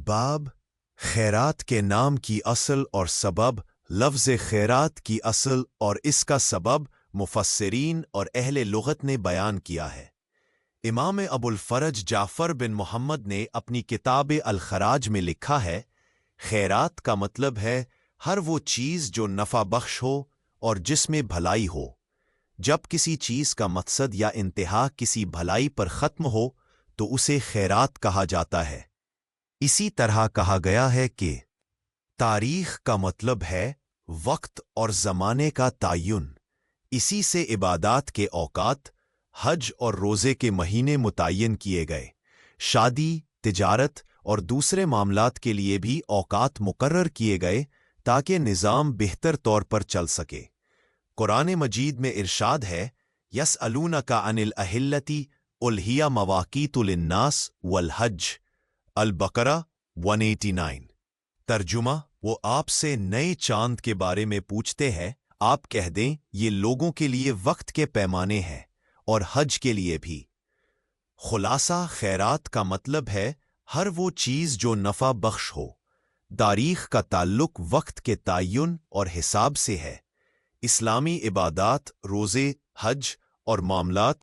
باب خیرات کے نام کی اصل اور سبب۔ لفظ خیرات کی اصل اور اس کا سبب مفسرین اور اہل لغت نے بیان کیا ہے۔ امام ابو الفرج جعفر بن محمد نے اپنی کتاب الخراج میں لکھا ہے، خیرات کا مطلب ہے ہر وہ چیز جو نفع بخش ہو اور جس میں بھلائی ہو۔ جب کسی چیز کا مقصد یا انتہا کسی بھلائی پر ختم ہو تو اسے خیرات کہا جاتا ہے۔ اسی طرح کہا گیا ہے کہ تاریخ کا مطلب ہے وقت اور زمانے کا تعین۔ اسی سے عبادات کے اوقات، حج اور روزے کے مہینے متعین کیے گئے۔ شادی، تجارت اور دوسرے معاملات کے لیے بھی اوقات مقرر کیے گئے تاکہ نظام بہتر طور پر چل سکے۔ قرآن مجید میں ارشاد ہے، یسألونک عن الأہلة قل ہی مواقیت للناس والحج، البقرہ 189۔ ترجمہ، وہ آپ سے نئے چاند کے بارے میں پوچھتے ہیں، آپ کہہ دیں یہ لوگوں کے لیے وقت کے پیمانے ہیں اور حج کے لیے بھی۔ خلاصہ، خیرات کا مطلب ہے ہر وہ چیز جو نفع بخش ہو۔ تاریخ کا تعلق وقت کے تعین اور حساب سے ہے۔ اسلامی عبادات، روزے، حج اور معاملات